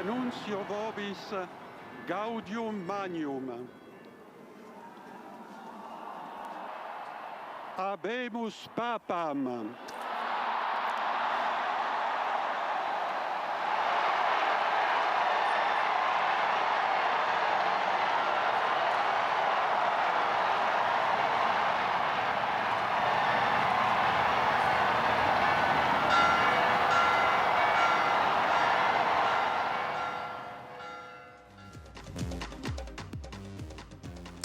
Annuncio vobis gaudium magnum. Habemus papam.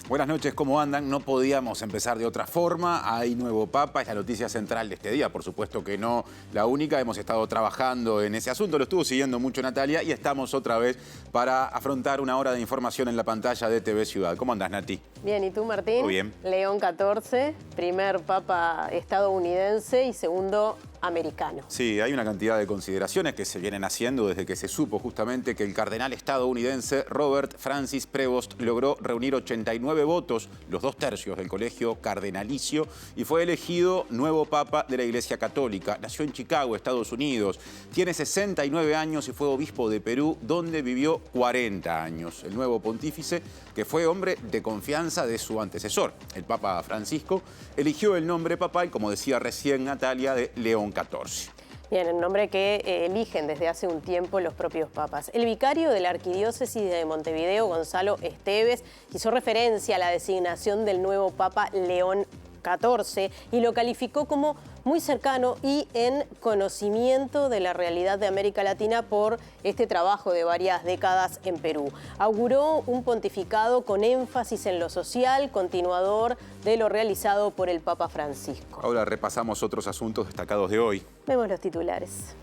Buenas noches, ¿cómo andan? No podíamos empezar de otra forma. Hay nuevo Papa, es la noticia central de este día. Por supuesto que no la única. Hemos estado trabajando en ese asunto, lo estuvo siguiendo mucho Natalia y estamos otra vez para afrontar una hora de información en la pantalla de TV Ciudad. ¿Cómo andás, Nati? Bien, ¿y tú, Martín? Muy bien. León XIV, primer Papa estadounidense y segundo americano. Sí, hay una cantidad de consideraciones que se vienen haciendo desde que se supo justamente que el cardenal estadounidense Robert Francis Prevost logró reunir 89 votos, los 2/3 del colegio cardenalicio, y fue elegido nuevo Papa de la Iglesia Católica. Nació en Chicago, Estados Unidos, tiene 69 años y fue obispo de Perú, donde vivió 40 años. El nuevo pontífice, que fue hombre de confianza de su antecesor, el Papa Francisco, eligió el nombre papal, como decía recién Natalia, de León XIV. Bien, el nombre que eligen desde hace un tiempo los propios papas. El vicario de la Arquidiócesis de Montevideo, Gonzalo Esteves, hizo referencia a la designación del nuevo Papa León XIV y lo calificó como muy cercano y en conocimiento de la realidad de América Latina por este trabajo de varias décadas en Perú. Auguró un pontificado con énfasis en lo social, continuador de lo realizado por el Papa Francisco. Ahora repasamos otros asuntos destacados de hoy. Vemos los titulares.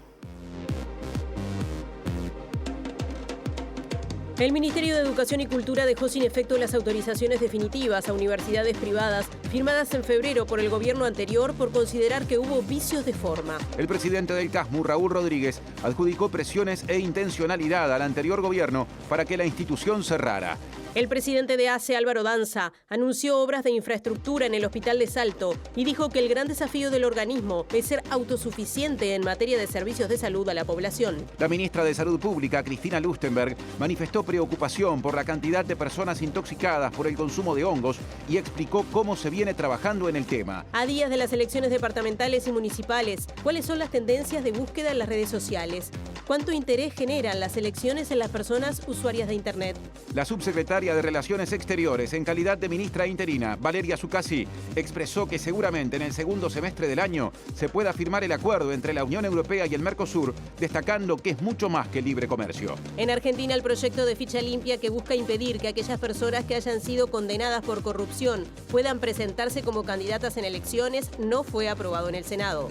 El Ministerio de Educación y Cultura dejó sin efecto las autorizaciones definitivas a universidades privadas firmadas en febrero por el gobierno anterior por considerar que hubo vicios de forma. El presidente del CASMU, Raúl Rodríguez, adjudicó presiones e intencionalidad al anterior gobierno para que la institución cerrara. El presidente de ACE, Álvaro Danza, anunció obras de infraestructura en el Hospital de Salto y dijo que el gran desafío del organismo es ser autosuficiente en materia de servicios de salud a la población. La ministra de Salud Pública, Cristina Lustenberg, manifestó preocupación por la cantidad de personas intoxicadas por el consumo de hongos y explicó cómo se viene trabajando en el tema. A días de las elecciones departamentales y municipales, ¿cuáles son las tendencias de búsqueda en las redes sociales? ¿Cuánto interés generan las elecciones en las personas usuarias de Internet? La subsecretaria de Relaciones Exteriores, en calidad de ministra interina, Valeria Zuccasi, expresó que seguramente en el segundo semestre del año se pueda firmar el acuerdo entre la Unión Europea y el Mercosur, destacando que es mucho más que libre comercio. En Argentina, el proyecto de ficha limpia que busca impedir que aquellas personas que hayan sido condenadas por corrupción puedan presentarse como candidatas en elecciones no fue aprobado en el Senado.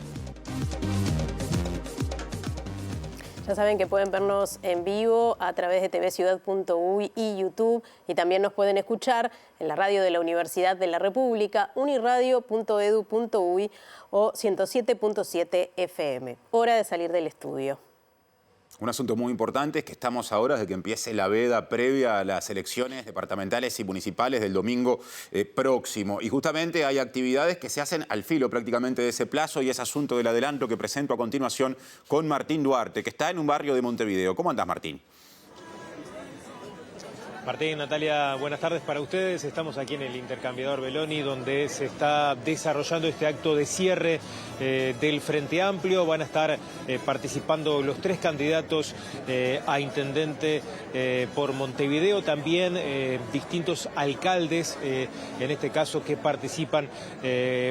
Ya saben que pueden vernos en vivo a través de tvciudad.uy y YouTube y también nos pueden escuchar en la radio de la Universidad de la República, uniradio.edu.uy o 107.7 FM. Hora de salir del estudio. Un asunto muy importante es que estamos ahora desde que empiece la veda previa a las elecciones departamentales y municipales del domingo próximo. Y justamente hay actividades que se hacen al filo prácticamente de ese plazo y es asunto del adelanto que presento a continuación con Martín Duarte, que está en un barrio de Montevideo. ¿Cómo andás, Martín? Martín, Natalia, buenas tardes para ustedes. Estamos aquí en el Intercambiador Beloni, donde se está desarrollando este acto de cierre del Frente Amplio. Van a estar participando los 3 candidatos a intendente por Montevideo, también distintos alcaldes, en este caso, que participan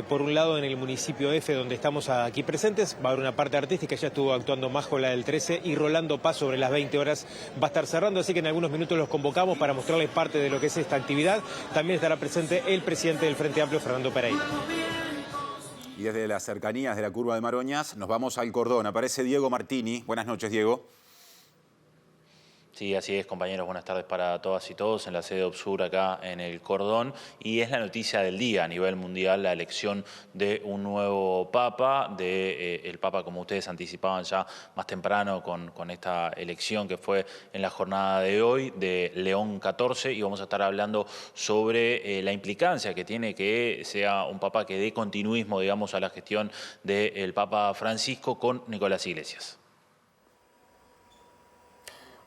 por un lado en el municipio F, donde estamos aquí presentes. Va a haber una parte artística, ya estuvo actuando Majo, la del 13, y Rolando Paz sobre las 20 horas va a estar cerrando, así que en algunos minutos los convocamos para mostrarles parte de lo que es esta actividad. También estará presente el presidente del Frente Amplio, Fernando Pereira. Y desde las cercanías de la curva de Maroñas nos vamos al Cordón. Aparece Diego Martini. Buenas noches, Diego. Sí, así es, compañeros. Buenas tardes para todas y todos en la sede OBSUR acá en el Cordón. Y es la noticia del día a nivel mundial, la elección de un nuevo Papa, el Papa, como ustedes anticipaban ya más temprano con esta elección que fue en la jornada de hoy, de León XIV. Y vamos a estar hablando sobre la implicancia que tiene que sea un Papa que dé continuismo, digamos, a la gestión del Papa Francisco con Nicolás Iglesias.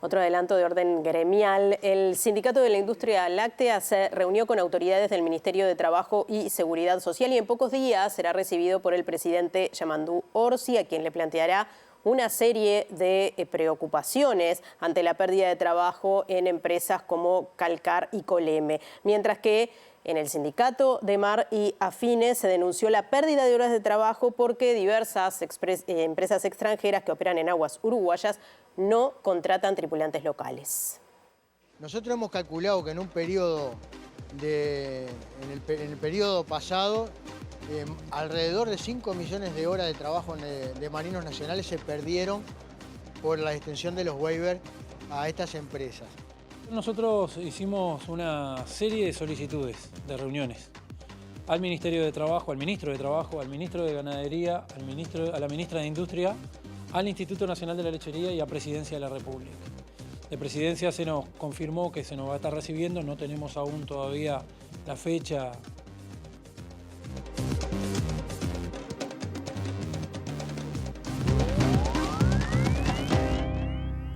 Otro adelanto de orden gremial. El Sindicato de la Industria Láctea se reunió con autoridades del Ministerio de Trabajo y Seguridad Social y en pocos días será recibido por el presidente Yamandú Orsi, a quien le planteará una serie de preocupaciones ante la pérdida de trabajo en empresas como Calcar y Coleme. Mientras que en el sindicato de Mar y Afines se denunció la pérdida de horas de trabajo porque diversas empresas extranjeras que operan en aguas uruguayas no contratan tripulantes locales. Nosotros hemos calculado que en un periodo en el periodo pasado, alrededor de 5 millones de horas de trabajo de marinos nacionales se perdieron por la extensión de los waivers a estas empresas. Nosotros hicimos una serie de solicitudes, de reuniones, al Ministerio de Trabajo, al Ministro de Trabajo, al Ministro de Ganadería, a la Ministra de Industria, al Instituto Nacional de la Lechería y a Presidencia de la República. De Presidencia se nos confirmó que se nos va a estar recibiendo, no tenemos aún todavía la fecha.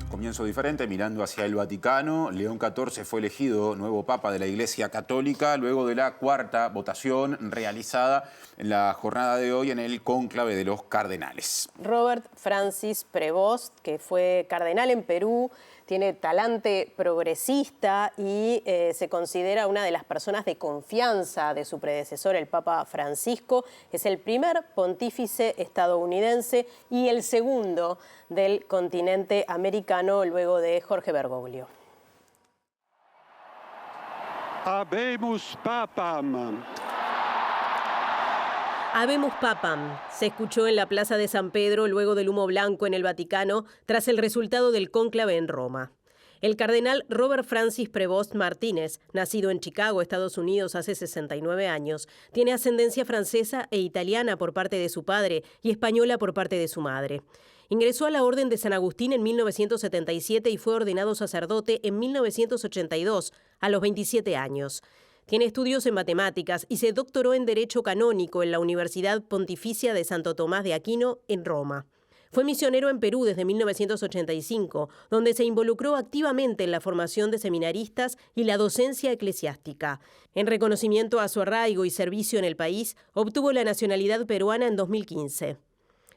Comienzo diferente, mirando hacia el Vaticano. León XIV fue elegido nuevo Papa de la Iglesia Católica luego de la cuarta votación realizada en la jornada de hoy en el cónclave de los cardenales. Robert Francis Prevost, que fue cardenal en Perú, tiene talante progresista y se considera una de las personas de confianza de su predecesor, el Papa Francisco. Es el primer pontífice estadounidense y el segundo del continente americano, luego de Jorge Bergoglio. Habemus Papam. Habemus Papam se escuchó en la Plaza de San Pedro luego del humo blanco en el Vaticano tras el resultado del cónclave en Roma. El cardenal Robert Francis Prevost Martínez, nacido en Chicago, Estados Unidos, hace 69 años, tiene ascendencia francesa e italiana por parte de su padre y española por parte de su madre. Ingresó a la Orden de San Agustín en 1977 y fue ordenado sacerdote en 1982, a los 27 años. Tiene estudios en matemáticas y se doctoró en Derecho Canónico en la Universidad Pontificia de Santo Tomás de Aquino, en Roma. Fue misionero en Perú desde 1985, donde se involucró activamente en la formación de seminaristas y la docencia eclesiástica. En reconocimiento a su arraigo y servicio en el país, obtuvo la nacionalidad peruana en 2015.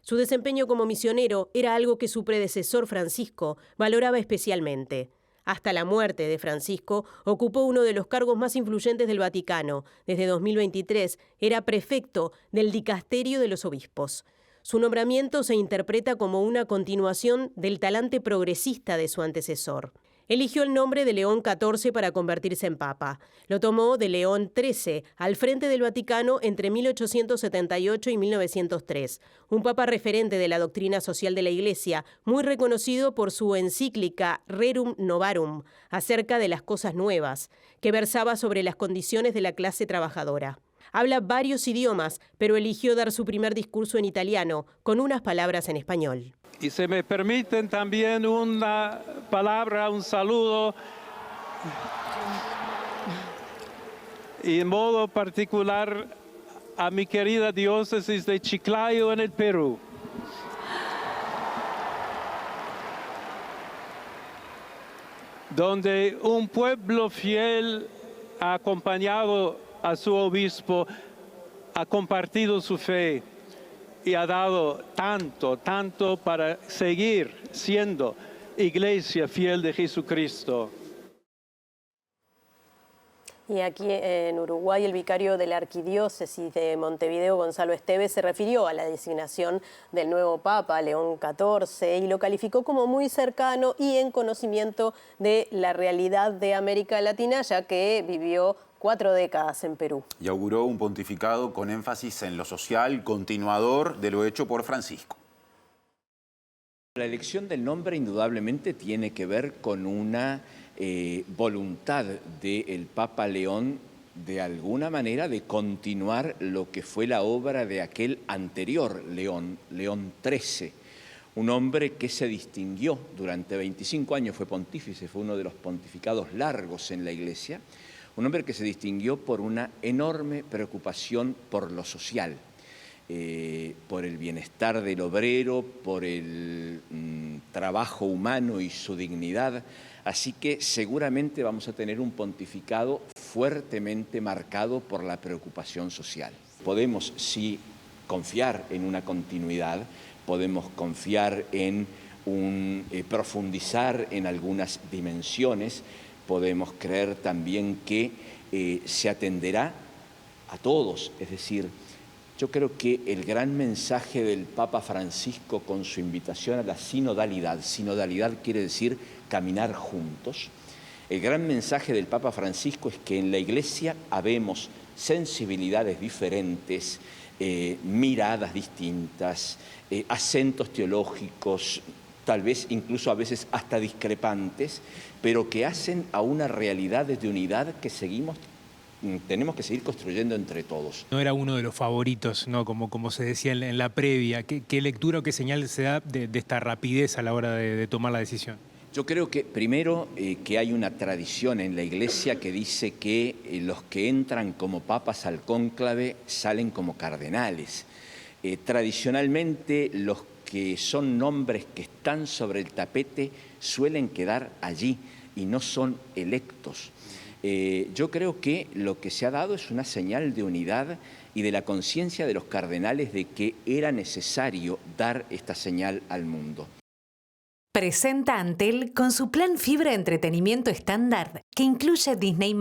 Su desempeño como misionero era algo que su predecesor Francisco valoraba especialmente. Hasta la muerte de Francisco, ocupó uno de los cargos más influyentes del Vaticano. Desde 2023 era prefecto del Dicasterio de los Obispos. Su nombramiento se interpreta como una continuación del talante progresista de su antecesor. Eligió el nombre de León XIV para convertirse en papa. Lo tomó de León XIII, al frente del Vaticano entre 1878 y 1903. Un papa referente de la doctrina social de la Iglesia, muy reconocido por su encíclica Rerum Novarum, acerca de las cosas nuevas, que versaba sobre las condiciones de la clase trabajadora. Habla varios idiomas, pero eligió dar su primer discurso en italiano, con unas palabras en español. Y se me permiten también una palabra, un saludo, y en modo particular a mi querida diócesis de Chiclayo en el Perú. Donde un pueblo fiel ha acompañado a su obispo, ha compartido su fe y ha dado tanto para seguir siendo iglesia fiel de Jesucristo. Y aquí en Uruguay, el vicario de la Arquidiócesis de Montevideo, Gonzalo Esteves, se refirió a la designación del nuevo Papa, León XIV, y lo calificó como muy cercano y en conocimiento de la realidad de América Latina, ya que vivió 4 décadas en Perú. Y auguró un pontificado con énfasis en lo social, continuador de lo hecho por Francisco. La elección del nombre indudablemente tiene que ver con una voluntad del Papa León, de alguna manera, de continuar lo que fue la obra de aquel anterior León, León XIII. Un hombre que se distinguió durante 25 años, fue pontífice, fue uno de los pontificados largos en la Iglesia. Un hombre que se distinguió por una enorme preocupación por lo social. por el bienestar del obrero, por el trabajo humano y su dignidad. Así que seguramente vamos a tener un pontificado fuertemente marcado por la preocupación social. Podemos sí confiar en una continuidad, podemos confiar en profundizar en algunas dimensiones, podemos creer también que se atenderá a todos, es decir, yo creo que el gran mensaje del Papa Francisco con su invitación a la sinodalidad quiere decir caminar juntos, el gran mensaje del Papa Francisco es que en la Iglesia habemos sensibilidades diferentes, miradas distintas, acentos teológicos, tal vez incluso a veces hasta discrepantes, pero que hacen a una realidad de unidad que tenemos que seguir construyendo entre todos. No era uno de los favoritos, ¿no? Como se decía en la previa. ¿Qué lectura o qué señal se da de esta rapidez a la hora de tomar la decisión? Yo creo que primero que hay una tradición en la Iglesia que dice que los que entran como papas al cónclave salen como cardenales. Tradicionalmente los que son nombres que están sobre el tapete suelen quedar allí y no son electos. Yo creo que lo que se ha dado es una señal de unidad y de la conciencia de los cardenales de que era necesario dar esta señal al mundo. Presenta Antel con su plan fibra entretenimiento estándar que incluye Disney+.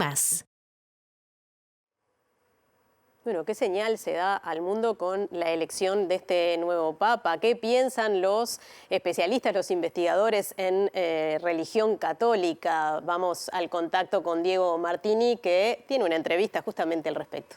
Bueno, ¿qué señal se da al mundo con la elección de este nuevo Papa? ¿Qué piensan los especialistas, los investigadores en religión católica? Vamos al contacto con Diego Martini, que tiene una entrevista justamente al respecto.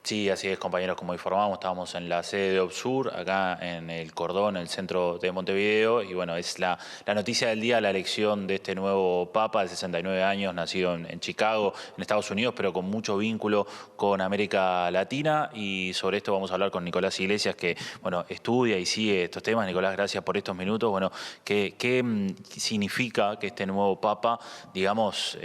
Sí, así es, compañeros, como informamos, estábamos en la sede de OBSUR, acá en el Cordón, el centro de Montevideo, y bueno, es la noticia del día, la elección de este nuevo Papa de 69 años, nacido en Chicago, en Estados Unidos, pero con mucho vínculo con América Latina, y sobre esto vamos a hablar con Nicolás Iglesias, que, bueno, estudia y sigue estos temas. Nicolás, gracias por estos minutos. Bueno, ¿qué significa que este nuevo Papa, digamos,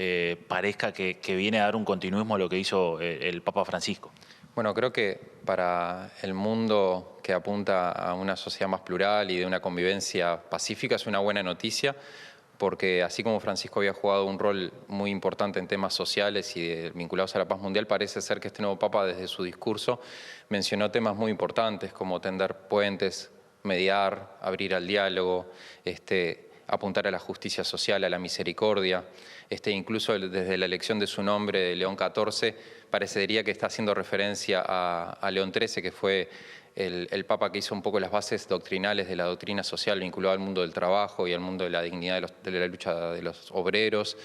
parezca que viene a dar un continuismo a lo que hizo el Papa Francisco? Bueno, creo que para el mundo que apunta a una sociedad más plural y de una convivencia pacífica es una buena noticia, porque así como Francisco había jugado un rol muy importante en temas sociales y vinculados a la paz mundial, parece ser que este nuevo Papa desde su discurso mencionó temas muy importantes como tender puentes, mediar, abrir al diálogo, apuntar a la justicia social, a la misericordia. Incluso desde la elección de su nombre, de León XIV, parecería que está haciendo referencia a León XIII, que fue el Papa que hizo un poco las bases doctrinales de la doctrina social vinculada al mundo del trabajo y al mundo de la dignidad de la lucha de los obreros.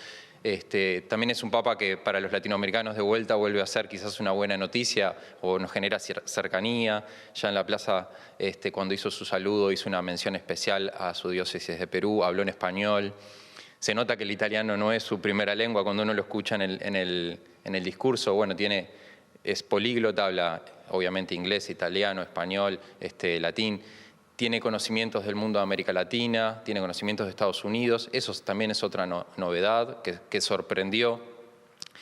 También es un Papa que para los latinoamericanos de vuelta vuelve a ser quizás una buena noticia o nos genera cercanía. Ya en la plaza, cuando hizo su saludo, hizo una mención especial a su diócesis de Perú, habló en español. Se nota que el italiano no es su primera lengua cuando uno lo escucha en el discurso. Bueno, es políglota, habla obviamente inglés, italiano, español, latín. Tiene conocimientos del mundo de América Latina, tiene conocimientos de Estados Unidos. Eso también es otra novedad que sorprendió.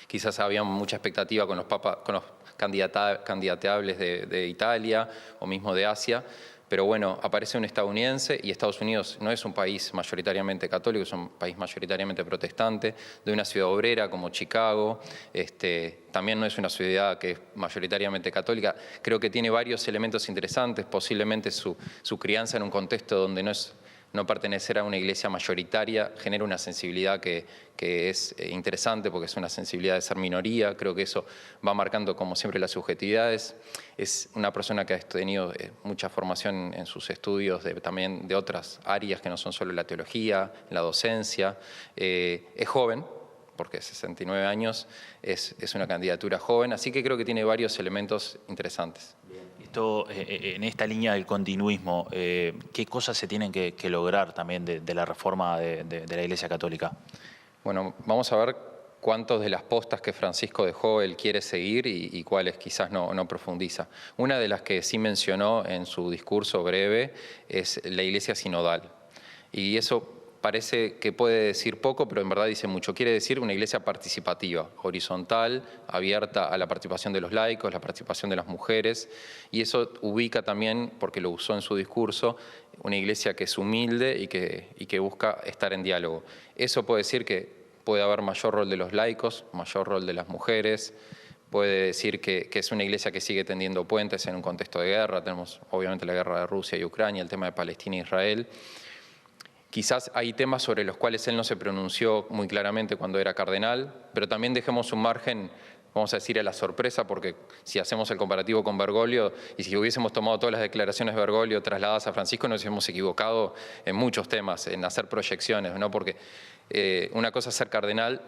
Quizás había mucha expectativa con los candidateables de Italia o mismo de Asia. Pero bueno, aparece un estadounidense y Estados Unidos no es un país mayoritariamente católico, es un país mayoritariamente protestante, de una ciudad obrera como Chicago. También no es una ciudad que es mayoritariamente católica. Creo que tiene varios elementos interesantes, posiblemente su crianza en un contexto donde no pertenecer a una iglesia mayoritaria genera una sensibilidad que es interesante porque es una sensibilidad de ser minoría. Creo que eso va marcando como siempre las subjetividades. Es una persona que ha tenido mucha formación en sus estudios también de otras áreas que no son solo la teología, la docencia. Es joven, porque 69 años es una candidatura joven, así que creo que tiene varios elementos interesantes. Esto, en esta línea del continuismo, ¿qué cosas se tienen que lograr también de la reforma de la Iglesia Católica? Bueno, vamos a ver cuántos de las postas que Francisco dejó él quiere seguir y cuáles quizás no profundiza. Una de las que sí mencionó en su discurso breve es la Iglesia sinodal. Y eso parece que puede decir poco, pero en verdad dice mucho. Quiere decir una iglesia participativa, horizontal, abierta a la participación de los laicos, la participación de las mujeres, y eso ubica también, porque lo usó en su discurso, una iglesia que es humilde y que busca estar en diálogo. Eso puede decir que puede haber mayor rol de los laicos, mayor rol de las mujeres, puede decir que es una iglesia que sigue tendiendo puentes en un contexto de guerra. Tenemos obviamente la guerra de Rusia y Ucrania, el tema de Palestina e Israel. Quizás hay temas sobre los cuales él no se pronunció muy claramente cuando era cardenal, pero también dejemos un margen, vamos a decir, a la sorpresa, porque si hacemos el comparativo con Bergoglio, y si hubiésemos tomado todas las declaraciones de Bergoglio trasladadas a Francisco, nos hubiésemos equivocado en muchos temas, en hacer proyecciones, ¿no? Porque una cosa es ser cardenal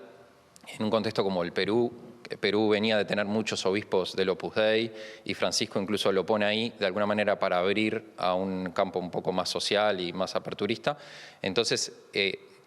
en un contexto como el Perú. Perú venía de tener muchos obispos del Opus Dei y Francisco incluso lo pone ahí de alguna manera para abrir a un campo un poco más social y más aperturista. Entonces,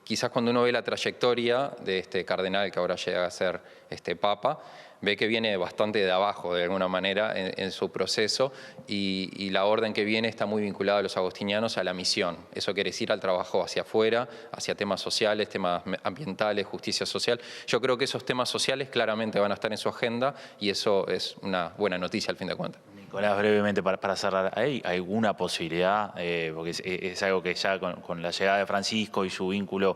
quizás cuando uno ve la trayectoria de este cardenal que ahora llega a ser este papa, ve que viene bastante de abajo de alguna manera en su proceso y la orden que viene está muy vinculada a los agostinianos a la misión. Eso quiere decir al trabajo hacia afuera, hacia temas sociales, temas ambientales, justicia social. Yo creo que esos temas sociales claramente van a estar en su agenda y eso es una buena noticia al fin de cuentas. Nicolás, brevemente para cerrar, ¿hay alguna posibilidad, porque es algo que ya con la llegada de Francisco y su vínculo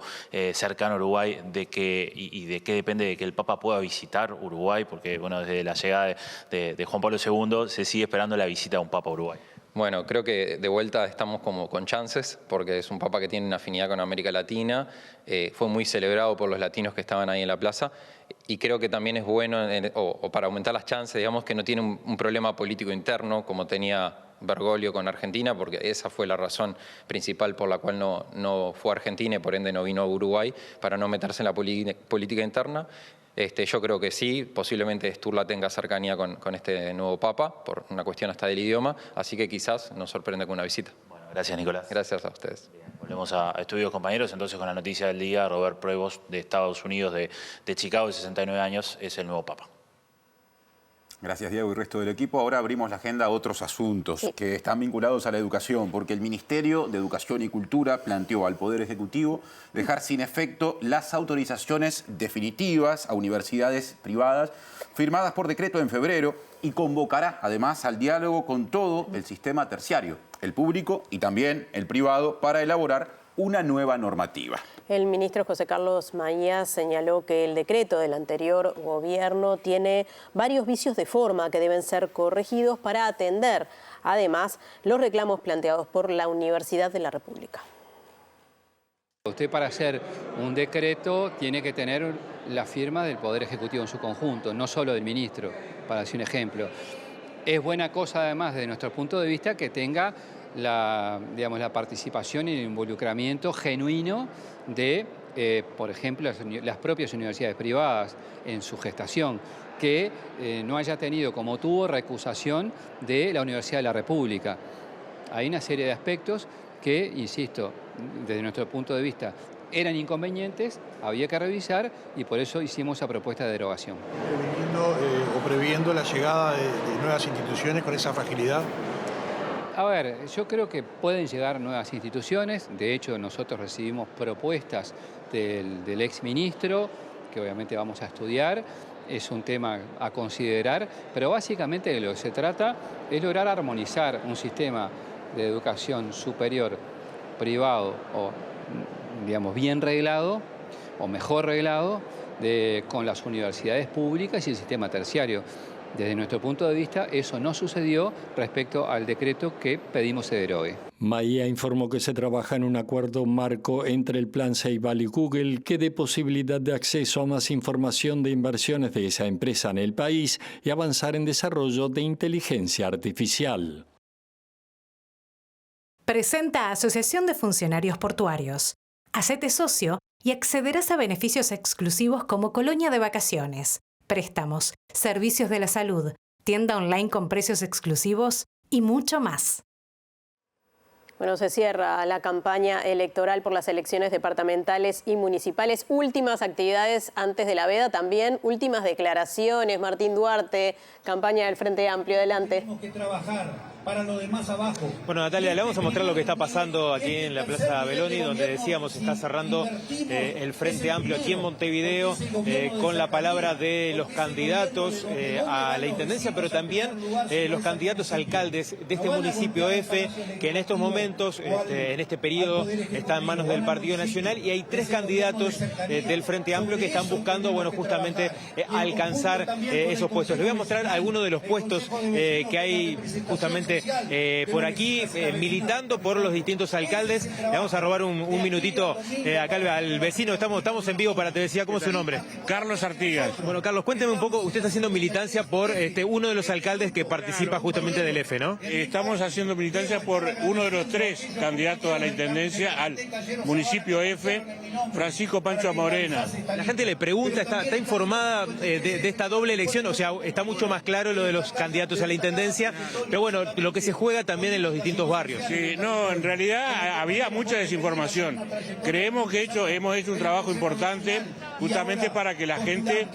cercano a Uruguay, de qué depende de que el Papa pueda visitar Uruguay? Porque bueno, desde la llegada de Juan Pablo II se sigue esperando la visita de un Papa a Uruguay. Bueno, creo que de vuelta estamos como con chances, porque es un papa que tiene una afinidad con América Latina, fue muy celebrado por los latinos que estaban ahí en la plaza, y creo que también es bueno, o para aumentar las chances, digamos, que no tiene un problema político interno como tenía Bergoglio con Argentina, porque esa fue la razón principal por la cual no fue a Argentina y por ende no vino a Uruguay, para no meterse en la política interna. Yo creo que sí, posiblemente Sturla tenga cercanía con este nuevo papa, por una cuestión hasta del idioma, así que quizás nos sorprende con una visita. Bueno, gracias Nicolás. Gracias a ustedes. Bien, volvemos a Estudios Compañeros, entonces con la noticia del día. Robert Prevost de Estados Unidos, de Chicago, de 69 años, es el nuevo papa. Gracias, Diego y resto del equipo. Ahora abrimos la agenda a otros asuntos que están vinculados a la educación, porque el Ministerio de Educación y Cultura planteó al Poder Ejecutivo dejar sin efecto las autorizaciones definitivas a universidades privadas firmadas por decreto en febrero y convocará además al diálogo con todo el sistema terciario, el público y también el privado, para elaborar una nueva normativa. El ministro José Carlos Maías señaló que el decreto del anterior gobierno tiene varios vicios de forma que deben ser corregidos para atender, además, los reclamos planteados por la Universidad de la República. Usted, para hacer un decreto, tiene que tener la firma del Poder Ejecutivo en su conjunto, no solo del ministro, para decir un ejemplo. Es buena cosa, además, desde nuestro punto de vista, que tenga la participación y el involucramiento genuino de, por ejemplo, las propias universidades privadas en su gestación, que no haya tenido, como tuvo, recusación de la Universidad de la República. Hay una serie de aspectos que, insisto, desde nuestro punto de vista, eran inconvenientes, había que revisar y por eso hicimos esa propuesta de derogación. Previendo la llegada de nuevas instituciones con esa fragilidad. A ver, yo creo que pueden llegar nuevas instituciones. De hecho, nosotros recibimos propuestas del exministro, que obviamente vamos a estudiar. Es un tema a considerar, pero básicamente de lo que se trata es lograr armonizar un sistema de educación superior privado o, digamos, bien reglado o mejor reglado con las universidades públicas y el sistema terciario. Desde nuestro punto de vista, eso no sucedió respecto al decreto que pedimos se derogue. Maía informó que se trabaja en un acuerdo marco entre el Plan Ceibal y Google que dé posibilidad de acceso a más información de inversiones de esa empresa en el país y avanzar en desarrollo de inteligencia artificial. Presenta Asociación de Funcionarios Portuarios. Hacete socio y accederás a beneficios exclusivos como colonia de vacaciones, préstamos, servicios de la salud, tienda online con precios exclusivos y mucho más. Bueno, se cierra la campaña electoral por las elecciones departamentales y municipales. Últimas actividades antes de la veda, también últimas declaraciones. Martín Duarte, campaña del Frente Amplio, adelante. Tenemos que trabajar para los demás abajo. Bueno, Natalia, le vamos a mostrar lo que está pasando aquí en la Plaza Beloni, donde decíamos está cerrando el Frente Amplio aquí en Montevideo, con la palabra de los candidatos a la Intendencia, pero también los candidatos a alcaldes de este municipio F, que en estos momentos, en este periodo, está en manos del Partido Nacional, y hay 3 candidatos del Frente Amplio que están buscando, bueno, justamente alcanzar esos puestos. Les voy a mostrar algunos de los puestos que hay justamente por aquí, militando por los distintos alcaldes. Le vamos a robar un minutito acá al vecino. Estamos en vivo para TVCA. ¿Cómo es su nombre? Carlos Artigas. Bueno, Carlos, cuénteme un poco. Usted está haciendo militancia por uno de los alcaldes que participa justamente del F, ¿no? Estamos haciendo militancia por uno de los 3 candidatos a la Intendencia al municipio F, Francisco Pancho Morena. La gente le pregunta, está informada de esta doble elección, o sea, está mucho más claro lo de los candidatos a la Intendencia, pero bueno, lo que se juega también en los distintos barrios. Sí, no, en realidad había mucha desinformación. Creemos que hemos hecho un trabajo importante justamente para que la gente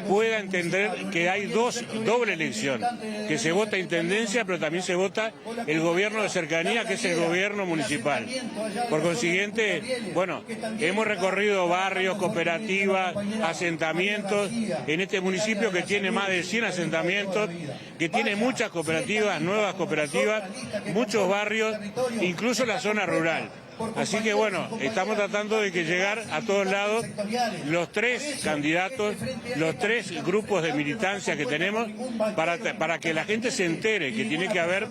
pueda entender que hay doble elección, que se vota Intendencia, pero también se vota el gobierno de cercanía, que es el gobierno municipal. Por consiguiente, bueno, hemos recorrido barrios, cooperativas, asentamientos en este municipio que tiene más de 100 asentamientos, que tiene muchas cooperativas, nuevas cooperativas, muchos barrios, incluso la zona rural. Así que bueno, estamos tratando de que llegar a todos lados los 3 candidatos, los 3 grupos de militancia que tenemos para que la gente se entere que tiene que haber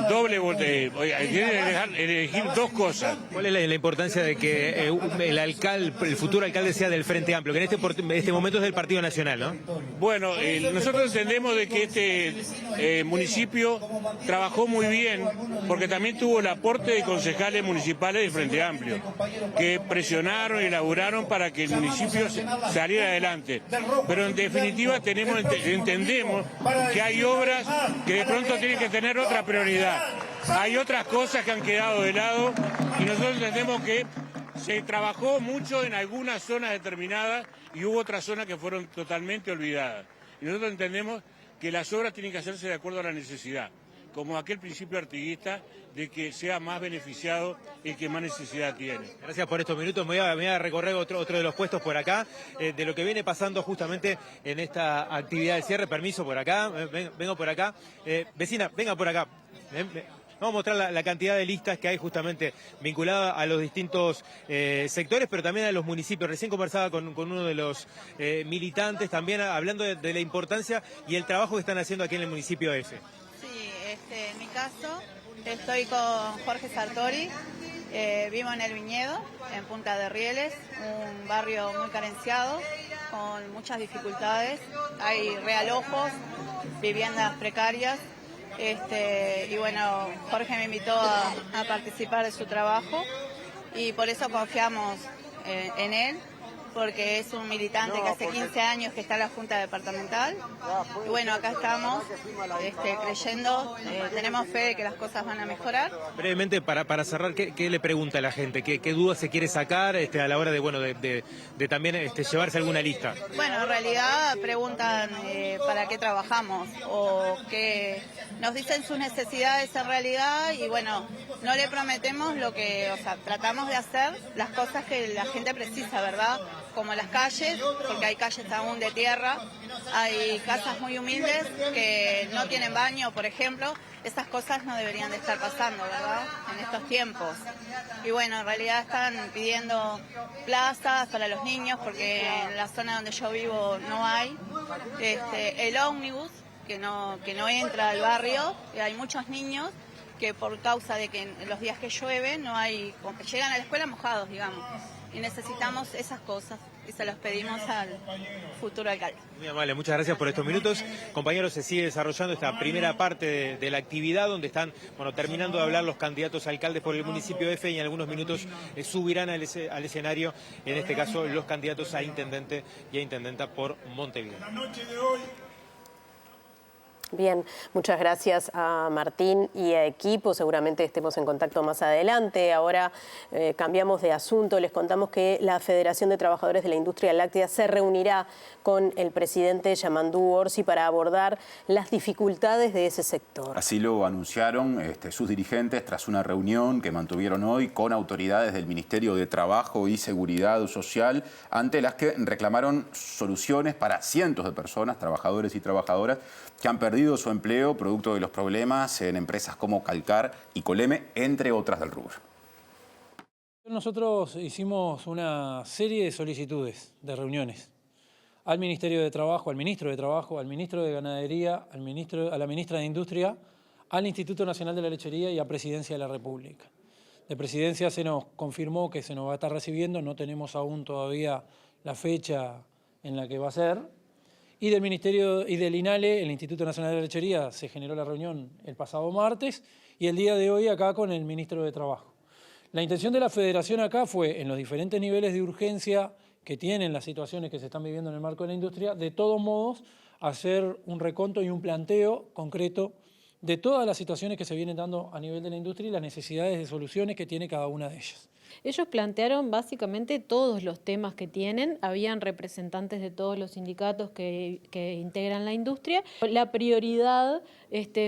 doble votación, tiene que elegir 2 cosas. ¿Cuál es la importancia de que el futuro alcalde sea del Frente Amplio, que en este momento es del Partido Nacional, ¿no? Bueno, nosotros entendemos de que este municipio trabajó muy bien porque también tuvo el aporte de concejales municipales Frente Amplio, que presionaron y laburaron para que el municipio saliera adelante. Pero en definitiva entendemos que hay obras que de pronto tienen que tener otra prioridad. Hay otras cosas que han quedado de lado y nosotros entendemos que se trabajó mucho en algunas zonas determinadas y hubo otras zonas que fueron totalmente olvidadas. Y nosotros entendemos que las obras tienen que hacerse de acuerdo a la necesidad, como aquel principio artiguista de que sea más beneficiado el que más necesidad tiene. Gracias por estos minutos. Me voy a recorrer otro de los puestos por acá, de lo que viene pasando justamente en esta actividad de cierre. Permiso por acá, vengo por acá. Vecina, venga por acá. Vamos a mostrar la cantidad de listas que hay justamente vinculada a los distintos sectores, pero también a los municipios. Recién conversaba con uno de los militantes, también hablando de la importancia y el trabajo que están haciendo aquí en el municipio F. En mi caso, estoy con Jorge Sartori, vivo en El Viñedo, en Punta de Rieles, un barrio muy carenciado, con muchas dificultades. Hay realojos, viviendas precarias, y bueno, Jorge me invitó a participar de su trabajo y por eso confiamos en él, porque es un militante que hace 15 años que está en la Junta Departamental. Y bueno, acá estamos creyendo, tenemos fe de que las cosas van a mejorar. Brevemente, para cerrar, ¿qué le pregunta a la gente? ¿Qué dudas se quiere sacar a la hora de también llevarse alguna lista? Bueno, en realidad preguntan para qué trabajamos o qué nos dicen sus necesidades en realidad y bueno, no le prometemos tratamos de hacer las cosas que la gente precisa, ¿verdad? Como las calles, porque hay calles aún de tierra, hay casas muy humildes que no tienen baño, por ejemplo. Esas cosas no deberían de estar pasando, ¿verdad? En estos tiempos. Y bueno, en realidad están pidiendo plazas para los niños, porque en la zona donde yo vivo no hay. El ómnibus, que no entra al barrio, y hay muchos niños que por causa de que en los días que llueve no hay, llegan a la escuela mojados, digamos. Y necesitamos esas cosas y se los pedimos al futuro alcalde. Muy amable, muchas gracias por estos minutos. Compañeros, se sigue desarrollando esta primera parte de la actividad donde están terminando de hablar los candidatos a alcaldes por el municipio F y en algunos minutos subirán al escenario, en este caso los candidatos a intendente y a intendenta por Montevideo. La noche de hoy Bien, muchas gracias a Martín y a equipo. Seguramente estemos en contacto más adelante. Ahora cambiamos de asunto. Les contamos que la Federación de Trabajadores de la Industria Láctea se reunirá con el presidente Yamandú Orsi para abordar las dificultades de ese sector. Así lo anunciaron sus dirigentes tras una reunión que mantuvieron hoy con autoridades del Ministerio de Trabajo y Seguridad Social, ante las que reclamaron soluciones para cientos de personas, trabajadores y trabajadoras, que han perdido su empleo producto de los problemas en empresas como Calcar y Coleme, entre otras del rubro. Nosotros hicimos una serie de solicitudes, de reuniones, al Ministerio de Trabajo, al Ministro de Trabajo, al Ministro de Ganadería, a la Ministra de Industria, al Instituto Nacional de la Lechería y a Presidencia de la República. De Presidencia se nos confirmó que se nos va a estar recibiendo, no tenemos aún todavía la fecha en la que va a ser. Y del Ministerio y del INALE, el Instituto Nacional de la Lechería, se generó la reunión el pasado martes y el día de hoy acá con el Ministro de Trabajo. La intención de la Federación acá fue, en los diferentes niveles de urgencia que tienen las situaciones que se están viviendo en el marco de la industria, de todos modos hacer un reconto y un planteo concreto de todas las situaciones que se vienen dando a nivel de la industria y las necesidades de soluciones que tiene cada una de ellas. Ellos plantearon básicamente todos los temas que tienen, habían representantes de todos los sindicatos que integran la industria. La prioridad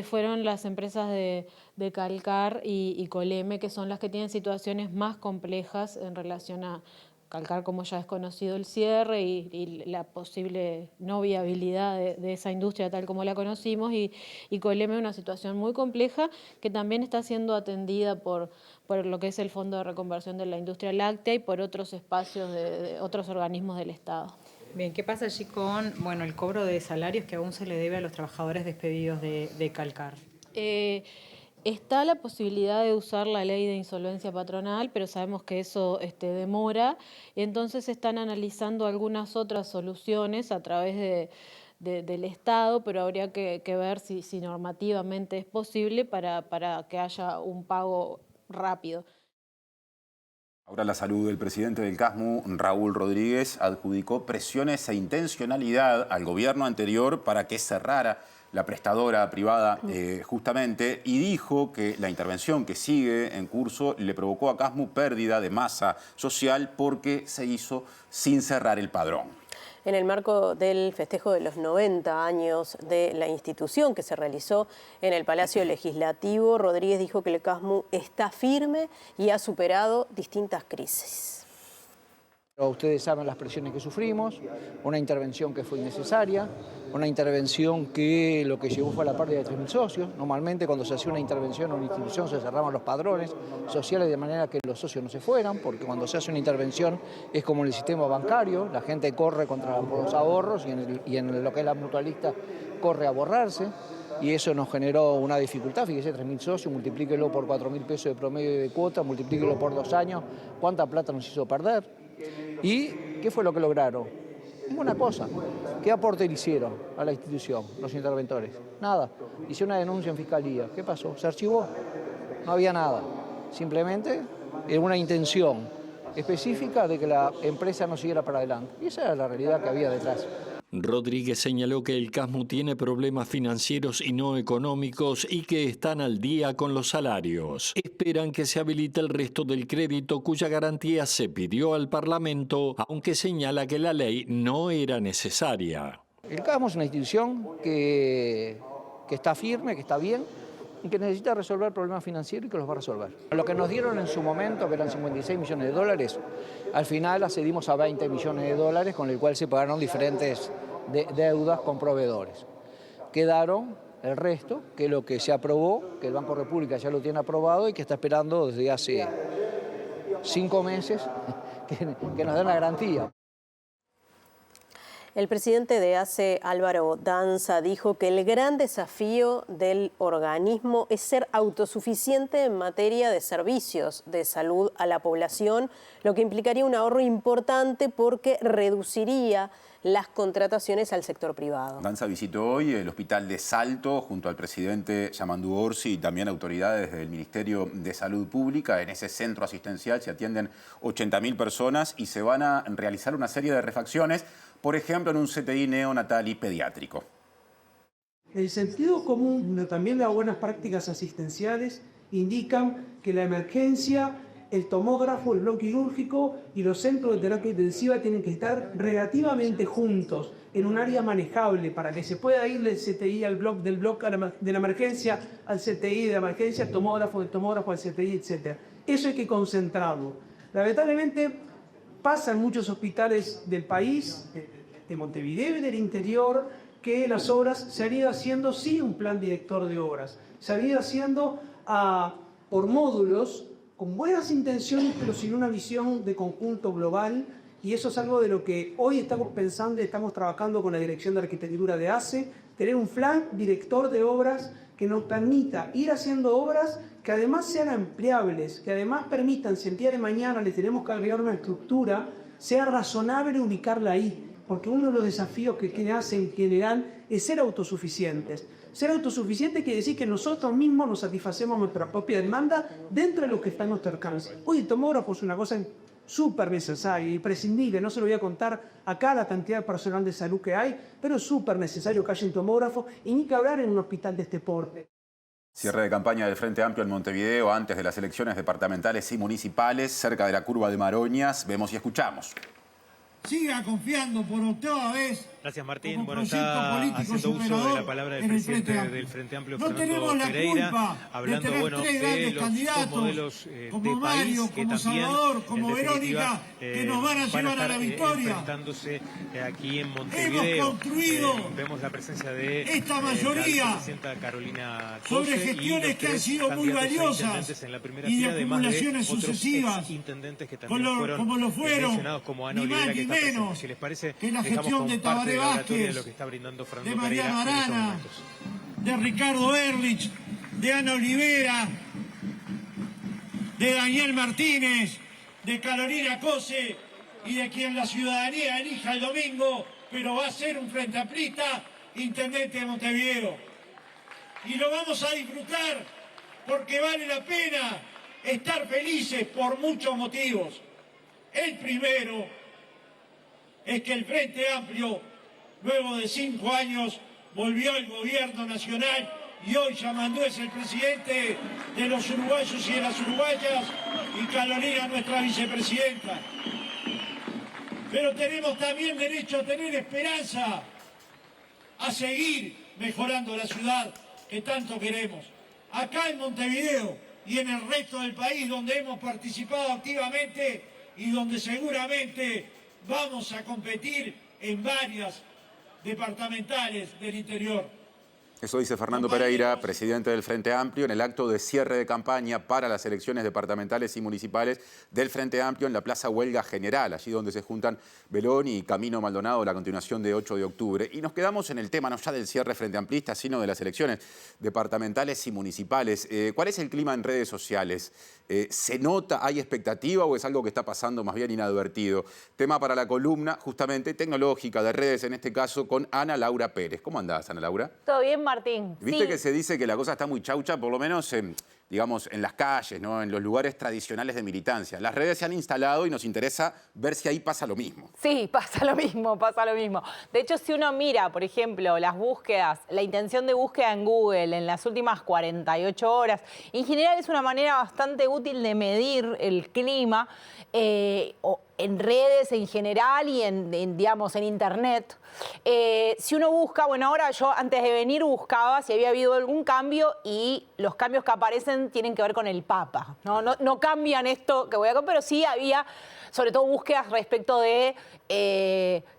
fueron las empresas de Calcar y Coleme, que son las que tienen situaciones más complejas en relación a Calcar, como ya es conocido, el cierre y la posible no viabilidad de esa industria tal como la conocimos, y Coleme una situación muy compleja que también está siendo atendida por lo que es el Fondo de Reconversión de la Industria Láctea y por otros espacios de otros organismos del Estado. Bien, ¿qué pasa allí con el cobro de salarios que aún se le debe a los trabajadores despedidos de Calcar? Está la posibilidad de usar la ley de insolvencia patronal, pero sabemos que eso demora, entonces están analizando algunas otras soluciones a través del Estado, pero habría que ver si normativamente es posible para que haya un pago rápido. Ahora la salud del presidente del CASMU, Raúl Rodríguez, adjudicó presiones e intencionalidad al gobierno anterior para que cerrara la prestadora privada justamente, y dijo que la intervención que sigue en curso le provocó a CASMU pérdida de masa social porque se hizo sin cerrar el padrón. En el marco del festejo de los 90 años de la institución que se realizó en el Palacio Legislativo, Rodríguez dijo que el CASMU está firme y ha superado distintas crisis. Ustedes saben las presiones que sufrimos, una intervención que fue innecesaria, una intervención que lo que llevó fue a la pérdida de 3.000 socios. Normalmente cuando se hacía una intervención en una institución se cerraban los padrones sociales de manera que los socios no se fueran, porque cuando se hace una intervención es como en el sistema bancario, la gente corre contra los ahorros y en lo que es la mutualista corre a borrarse. Y eso nos generó una dificultad, fíjese, 3.000 socios, multiplíquelo por 4.000 pesos de promedio de cuota, multiplíquelo por 2 años, ¿cuánta plata nos hizo perder? ¿Y qué fue lo que lograron? Una cosa, ¿qué aporte le hicieron a la institución, los interventores? Nada, hice una denuncia en fiscalía, ¿qué pasó? Se archivó, no había nada, simplemente era una intención específica de que la empresa no siguiera para adelante. Y esa era la realidad que había detrás. Rodríguez señaló que el CASMU tiene problemas financieros y no económicos y que están al día con los salarios. Esperan que se habilite el resto del crédito cuya garantía se pidió al Parlamento, aunque señala que la ley no era necesaria. El CASMU es una institución que está firme, que está bien y que necesita resolver problemas financieros y que los va a resolver. Lo que nos dieron en su momento, que eran 56 millones de dólares, al final accedimos a 20 millones de dólares, con el cual se pagaron diferentes deudas con proveedores. Quedaron el resto, que es lo que se aprobó, que el Banco República ya lo tiene aprobado y que está esperando desde hace 5 meses que nos den la garantía. El presidente de ACE, Álvaro Danza, dijo que el gran desafío del organismo es ser autosuficiente en materia de servicios de salud a la población, lo que implicaría un ahorro importante porque reduciría las contrataciones al sector privado. Danza visitó hoy el hospital de Salto junto al presidente Yamandú Orsi y también autoridades del Ministerio de Salud Pública. En ese centro asistencial se atienden 80.000 personas y se van a realizar una serie de refacciones, por ejemplo, en un CTI neonatal y pediátrico. El sentido común, pero también las buenas prácticas asistenciales, indican que la emergencia, el tomógrafo, el bloque quirúrgico y los centros de terapia intensiva tienen que estar relativamente juntos, en un área manejable, para que se pueda ir del CTI al bloque, del bloque de la emergencia al CTI, de la emergencia al tomógrafo, del tomógrafo al CTI, etc. Eso hay que concentrarlo. Lamentablemente pasa en muchos hospitales del país, de Montevideo y del interior, que las obras se han ido haciendo sin un plan director de obras. Se han ido haciendo por módulos, con buenas intenciones, pero sin una visión de conjunto global. Y eso es algo de lo que hoy estamos pensando y estamos trabajando con la Dirección de Arquitectura de ACE, tener un plan director de obras que nos permita ir haciendo obras que además sean ampliables, que además permitan, si el día de mañana le tenemos que agregar una estructura, sea razonable ubicarla ahí. Porque uno de los desafíos que tiene ACE en general es ser autosuficientes. Ser autosuficiente quiere decir que nosotros mismos nos satisfacemos nuestra propia demanda dentro de lo que está a nuestro alcance. Hoy el tomógrafo es una cosa súper necesaria y prescindible. No se lo voy a contar acá la cantidad de personal de salud que hay, pero es súper necesario que haya un tomógrafo y ni que hablar en un hospital de este porte. Cierre de campaña del Frente Amplio en Montevideo antes de las elecciones departamentales y municipales, cerca de la curva de Maroñas. Vemos y escuchamos. Siga confiando por octava vez. Gracias, Martín. Bueno, está haciendo uso de la palabra del presidente del Frente Amplio, Fernando Pereira, hablando de los modelos de país que también, Salvador, como Verónica, que nos van a llevar a la victoria. Enfrentándose aquí en Montevideo. Hemos construido vemos la presencia de esta mayoría la presidenta Carolina sobre gestiones que han sido muy valiosas en la primera y de fila, además acumulaciones de otros sucesivas, intendentes que también como lo fueron, mencionados, como Ana Olivera, que está presente. Si les parece, que la dejamos gestión con de parte Tabaré de la oratoria de Vázquez, lo que está brindando Fernando de Mariano Pereira en estos Arana, momentos. de Ricardo Ehrlich, de Ana Olivera, de Daniel Martínez, de Carolina Cose y de quien la ciudadanía elija el domingo, pero va a ser un frente amplista, intendente de Montevideo. Y lo vamos a disfrutar porque vale la pena estar felices por muchos motivos. El primero es que el Frente Amplio, luego de 5 años, volvió al gobierno nacional y hoy Yamandú es el presidente de los uruguayos y de las uruguayas y Carolina nuestra vicepresidenta. Pero tenemos también derecho a tener esperanza, a seguir mejorando la ciudad que tanto queremos. Acá en Montevideo y en el resto del país, donde hemos participado activamente y donde seguramente vamos a competir en varias departamentales del interior. Eso dice Fernando Pereira, presidente del Frente Amplio, en el acto de cierre de campaña para las elecciones departamentales y municipales del Frente Amplio en la Plaza Huelga General, allí donde se juntan Beloni y Camino Maldonado, la continuación de 8 de octubre. Y nos quedamos en el tema no ya del cierre frente amplista, sino de las elecciones departamentales y municipales. ¿Cuál es el clima en redes sociales? ¿Se nota, hay expectativa o es algo que está pasando más bien inadvertido? Tema para la columna, justamente, tecnológica, de redes, en este caso, con Ana Laura Pérez. ¿Cómo andás, Ana Laura? Todo bien, Martín. Viste sí. que se dice que la cosa está muy chaucha, por lo menos digamos, en las calles, ¿no? En los lugares tradicionales de militancia. Las redes se han instalado y nos interesa ver si ahí pasa lo mismo. Sí, pasa lo mismo, pasa lo mismo. De hecho, si uno mira, por ejemplo, las búsquedas, la intención de búsqueda en Google en las últimas 48 horas, en general es una manera bastante útil de medir el clima en redes en general y digamos, en internet. Si uno busca, bueno, ahora yo antes de venir buscaba si había habido algún cambio y los cambios que aparecen tienen que ver con el Papa. No cambian esto que voy a contar, pero sí había sobre todo búsquedas respecto de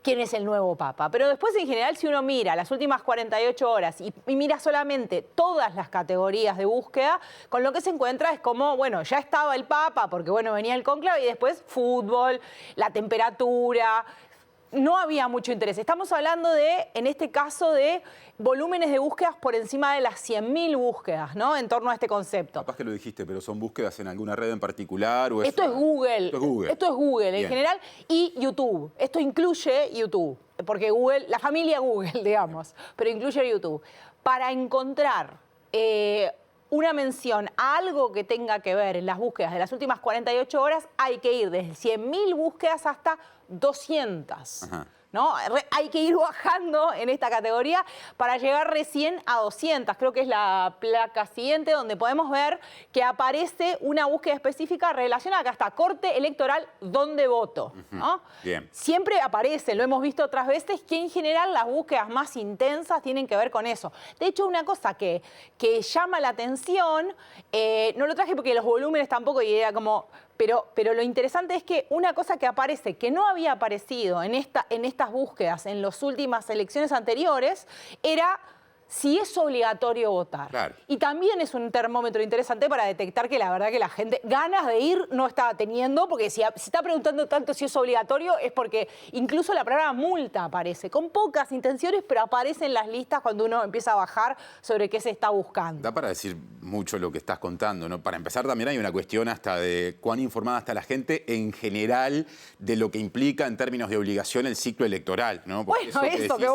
quién es el nuevo Papa. Pero después, en general, si uno mira las últimas 48 horas y mira solamente todas las categorías de búsqueda, con lo que se encuentra es como, bueno, ya estaba el Papa, porque, bueno, venía el cónclave y después fútbol, la temperatura. No había mucho interés. Estamos hablando de, en este caso, de volúmenes de búsquedas por encima de las 100.000 búsquedas, ¿no? En torno a este concepto. Capaz que lo dijiste, pero ¿son búsquedas en alguna red en particular? O Esto es Google. Esto es Google. Esto es Google en Bien. general y YouTube. Esto incluye YouTube, porque Google, la familia Google, digamos, pero incluye YouTube. Para encontrar una mención a algo que tenga que ver en las búsquedas de las últimas 48 horas, hay que ir desde 100.000 búsquedas hasta 200. Ajá. ¿no? Hay que ir bajando en esta categoría para llegar recién a 200. Creo que es la placa siguiente donde podemos ver que aparece una búsqueda específica relacionada, acá está, corte electoral, ¿dónde voto? ¿No? Bien. Siempre aparece, lo hemos visto otras veces, que en general las búsquedas más intensas tienen que ver con eso. De hecho, una cosa que llama la atención, no lo traje porque los volúmenes tampoco, y era como... Pero lo interesante es que una cosa que aparece, que no había aparecido en estas búsquedas en las últimas elecciones anteriores, era si es obligatorio votar. Claro. Y también es un termómetro interesante para detectar que la verdad que la gente ganas de ir no está teniendo, porque si está preguntando tanto si es obligatorio es porque incluso la palabra multa aparece, con pocas intenciones, pero aparece en las listas cuando uno empieza a bajar sobre qué se está buscando. Da para decir mucho lo que estás contando, ¿no? Para empezar, también hay una cuestión hasta de cuán informada está la gente en general de lo que implica en términos de obligación el ciclo electoral, ¿no? Porque Bueno, eso que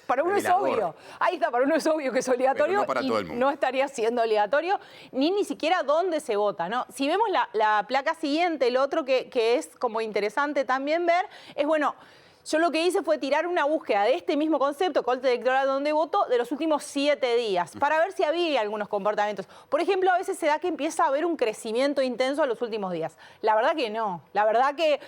para uno es obvio. Ahí está, para uno es obvio que es obligatorio, pero no para todo el y mundo. no estaría siendo obligatorio, ni siquiera dónde se vota, ¿no? Si vemos la placa siguiente, el otro que es como interesante también ver, es bueno... Yo lo que hice fue tirar una búsqueda de este mismo concepto, corte electoral donde voto, de los últimos 7 días, para ver si había algunos comportamientos. Por ejemplo, a veces se da que empieza a haber un crecimiento intenso en los últimos días. La verdad que no. La verdad que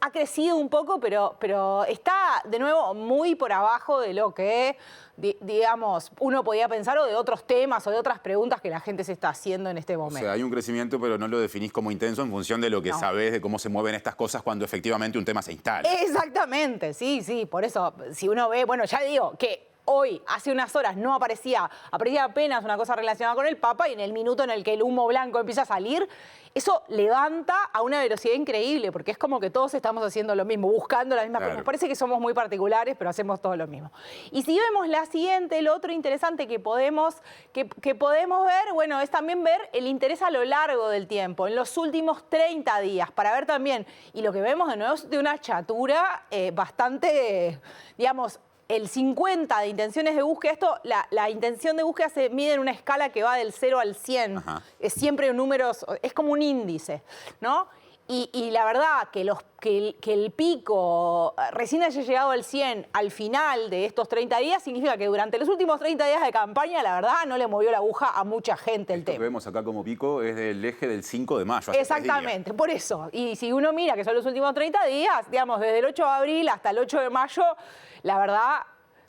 ha crecido un poco, pero está, de nuevo, muy por abajo de lo que, digamos, uno podía pensar, o de otros temas o de otras preguntas que la gente se está haciendo en este momento. O sea, hay un crecimiento, pero no lo definís como intenso en función de lo que sabés de cómo se mueven estas cosas cuando efectivamente un tema se instala. Exactamente, sí. Por eso, si uno ve, bueno, ya digo que hoy, hace unas horas, no aparecía apenas una cosa relacionada con el Papa, y en el minuto en el que el humo blanco empieza a salir, eso levanta a una velocidad increíble, porque es como que todos estamos haciendo lo mismo, buscando la misma cosa. Nos parece que somos muy particulares, pero hacemos todo lo mismo. Y si vemos la siguiente, el otro interesante que podemos ver, bueno, es también ver el interés a lo largo del tiempo, en los últimos 30 días, para ver también, y lo que vemos de nuevo es de una chatura bastante, digamos, el 50 de intenciones de búsqueda, la intención de búsqueda se mide en una escala que va del 0 al 100. Ajá. Es siempre números, es como un índice, ¿no? Y la verdad que el pico recién haya llegado al 100 al final de estos 30 días significa que durante los últimos 30 días de campaña, la verdad, no le movió la aguja a mucha gente el tema. Lo que vemos acá como pico es del eje del 5 de mayo. Exactamente, por eso. Y si uno mira que son los últimos 30 días, digamos, desde el 8 de abril hasta el 8 de mayo, la verdad...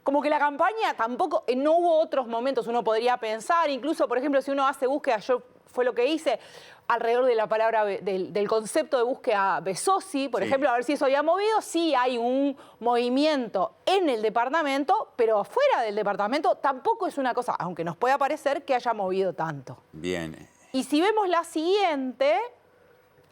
Como que la campaña tampoco, no hubo otros momentos, uno podría pensar, incluso, por ejemplo, si uno hace búsqueda, fue lo que hice, alrededor de la palabra, del concepto de búsqueda Besosi, por ejemplo, a ver si eso había movido, sí hay un movimiento en el departamento, pero fuera del departamento tampoco es una cosa, aunque nos pueda parecer que haya movido tanto. Bien. Y si vemos la siguiente,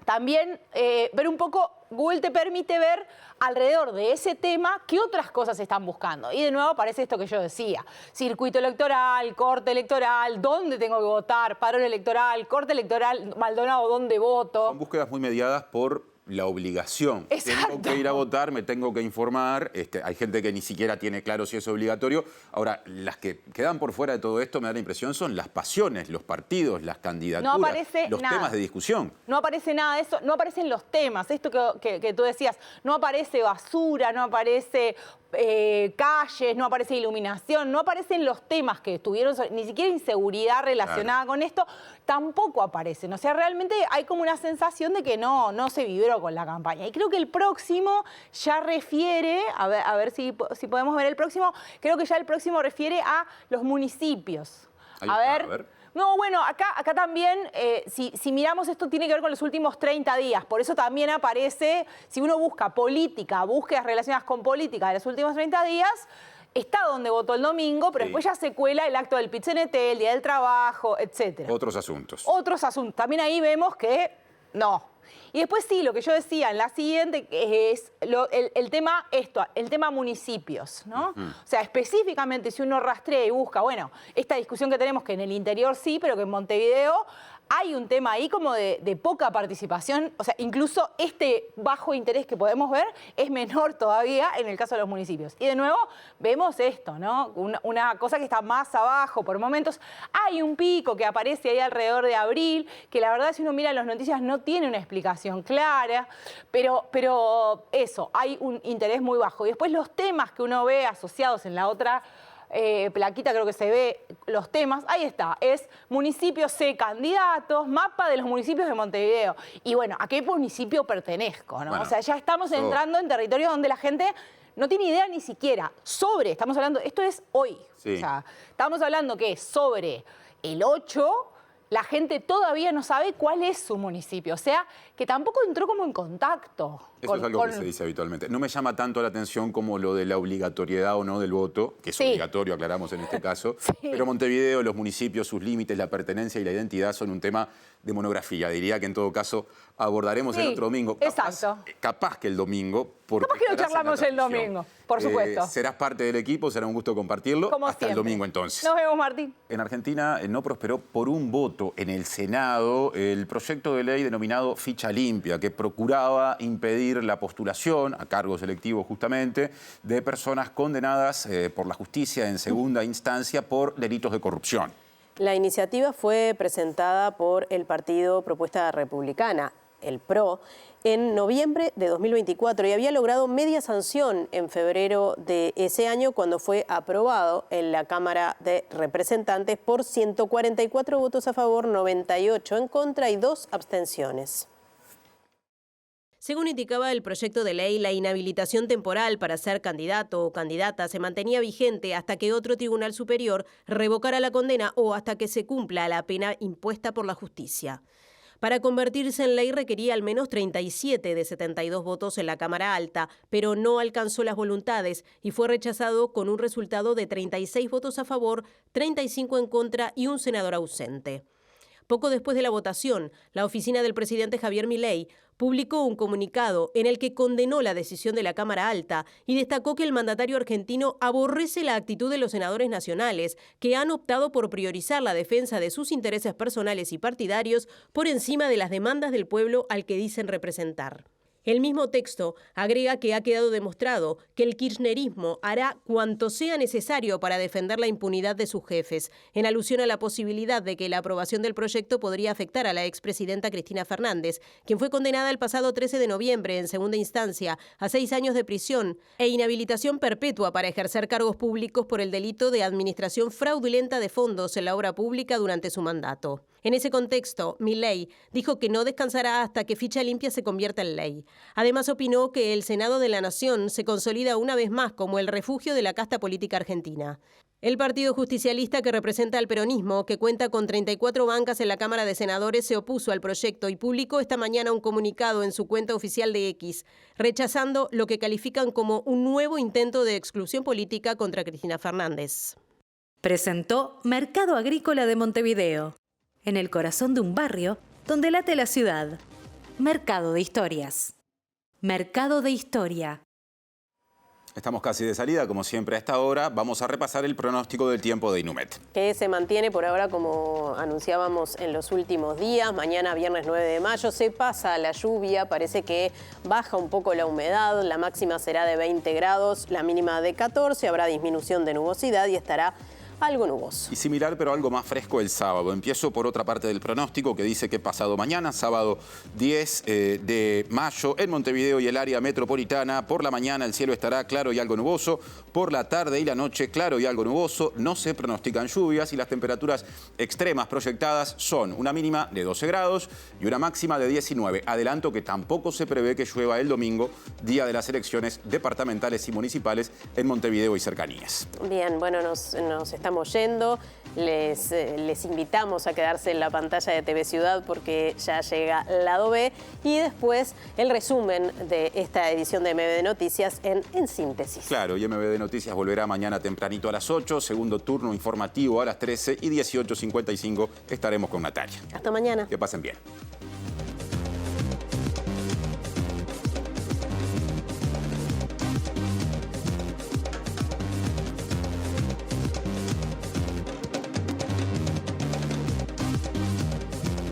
también ver un poco, Google te permite ver alrededor de ese tema qué otras cosas se están buscando. Y de nuevo aparece esto que yo decía, circuito electoral, corte electoral, dónde tengo que votar, padrón electoral, corte electoral, Maldonado, dónde voto. Son búsquedas muy mediadas por la obligación. Exacto. Tengo que ir a votar, me tengo que informar. Hay gente que ni siquiera tiene claro si es obligatorio. Ahora, las que quedan por fuera de todo esto, me da la impresión, son las pasiones, los partidos, las candidaturas, no aparece los nada. Temas de discusión. No aparece nada de eso, no aparecen los temas, esto que tú decías, no aparece basura, no aparece calles, no aparece iluminación, no aparecen los temas que estuvieron, ni siquiera inseguridad relacionada con esto, tampoco aparecen. O sea, realmente hay como una sensación de que no se vibró con la campaña. Y creo que el próximo ya refiere, a ver si podemos ver el próximo, creo que ya el próximo refiere a los municipios. A ver. No, bueno, acá también, si miramos esto, tiene que ver con los últimos 30 días. Por eso también aparece, si uno busca política, búsquedas relacionadas con política de los últimos 30 días, está donde votó el domingo, pero después ya se cuela el acto del PIT-CNT, el Día del Trabajo, etc. Otros asuntos. Otros asuntos. También ahí vemos que no. Y después sí, lo que yo decía en la siguiente es el tema municipios, ¿no? O sea, específicamente si uno rastrea y busca, bueno, esta discusión que tenemos que en el interior sí, pero que en Montevideo hay un tema ahí como de poca participación. O sea, incluso este bajo interés que podemos ver es menor todavía en el caso de los municipios. Y de nuevo vemos esto, ¿no? Una cosa que está más abajo por momentos. Hay un pico que aparece ahí alrededor de abril, que la verdad si uno mira las noticias no tiene una explicación clara, pero eso, hay un interés muy bajo. Y después los temas que uno ve asociados en la otra plaquita, creo que se ve los temas, ahí está, es municipios C candidatos, mapa de los municipios de Montevideo. Y bueno, ¿a qué municipio pertenezco? ¿No? Bueno, o sea, ya estamos entrando en territorio donde la gente no tiene idea ni siquiera estamos hablando, esto es hoy, sí. O sea, estamos hablando que sobre el 8... la gente todavía no sabe cuál es su municipio. O sea, que tampoco entró como en contacto. Eso es algo que se dice habitualmente. No me llama tanto la atención como lo de la obligatoriedad o no del voto, que es obligatorio, aclaramos en este caso. Pero Montevideo, los municipios, sus límites, la pertenencia y la identidad son un tema de monografía. Diría que en todo caso abordaremos el otro domingo. Capaz que el domingo. Capaz que lo charlamos el domingo, por supuesto. Serás parte del equipo, será un gusto compartirlo. Como hasta siempre. el domingo entonces. Nos vemos, Martín. En Argentina no prosperó por un voto en el Senado el proyecto de ley denominado Ficha Limpia, que procuraba impedir la postulación a cargos electivos justamente de personas condenadas por la justicia en segunda instancia por delitos de corrupción. La iniciativa fue presentada por el partido Propuesta Republicana, el PRO, en noviembre de 2024 y había logrado media sanción en febrero de ese año cuando fue aprobado en la Cámara de Representantes por 144 votos a favor, 98 en contra y 2 abstenciones. Según indicaba el proyecto de ley, la inhabilitación temporal para ser candidato o candidata se mantenía vigente hasta que otro tribunal superior revocara la condena o hasta que se cumpla la pena impuesta por la justicia. Para convertirse en ley requería al menos 37 de 72 votos en la Cámara Alta, pero no alcanzó las voluntades y fue rechazado con un resultado de 36 votos a favor, 35 en contra y un senador ausente. Poco después de la votación, la oficina del presidente Javier Milei publicó un comunicado en el que condenó la decisión de la Cámara Alta y destacó que el mandatario argentino aborrece la actitud de los senadores nacionales, que han optado por priorizar la defensa de sus intereses personales y partidarios por encima de las demandas del pueblo al que dicen representar. El mismo texto agrega que ha quedado demostrado que el kirchnerismo hará cuanto sea necesario para defender la impunidad de sus jefes, en alusión a la posibilidad de que la aprobación del proyecto podría afectar a la expresidenta Cristina Fernández, quien fue condenada el pasado 13 de noviembre en segunda instancia a 6 años de prisión e inhabilitación perpetua para ejercer cargos públicos por el delito de administración fraudulenta de fondos en la obra pública durante su mandato. En ese contexto, Milei dijo que no descansará hasta que Ficha Limpia se convierta en ley. Además, opinó que el Senado de la Nación se consolida una vez más como el refugio de la casta política argentina. El partido justicialista que representa al peronismo, que cuenta con 34 bancas en la Cámara de Senadores, se opuso al proyecto y publicó esta mañana un comunicado en su cuenta oficial de X, rechazando lo que califican como un nuevo intento de exclusión política contra Cristina Fernández. Presentó Mercado Agrícola de Montevideo, en el corazón de un barrio donde late la ciudad. Mercado de Historias. Mercado de Historia. Estamos casi de salida, como siempre a esta hora. Vamos a repasar el pronóstico del tiempo de Inumet. Que se mantiene por ahora como anunciábamos en los últimos días. Mañana, viernes 9 de mayo, se pasa la lluvia. Parece que baja un poco la humedad. La máxima será de 20 grados, la mínima de 14. Habrá disminución de nubosidad y estará algo nuboso. Y similar, pero algo más fresco el sábado. Empiezo por otra parte del pronóstico que dice que pasado mañana, sábado 10 de mayo, en Montevideo y el área metropolitana, por la mañana el cielo estará claro y algo nuboso. Por la tarde y la noche, claro y algo nuboso. No se pronostican lluvias y las temperaturas extremas proyectadas son una mínima de 12 grados y una máxima de 19. Adelanto que tampoco se prevé que llueva el domingo, día de las elecciones departamentales y municipales en Montevideo y cercanías. Bien, bueno, nos estamos yendo. Les invitamos a quedarse en la pantalla de TV Ciudad porque ya llega Lado B y después el resumen de esta edición de MBD Noticias en síntesis. Claro, y MBD Noticias volverá mañana tempranito a las 8, segundo turno informativo a las 13 y 18:55 estaremos con Natalia. Hasta mañana. Que pasen bien.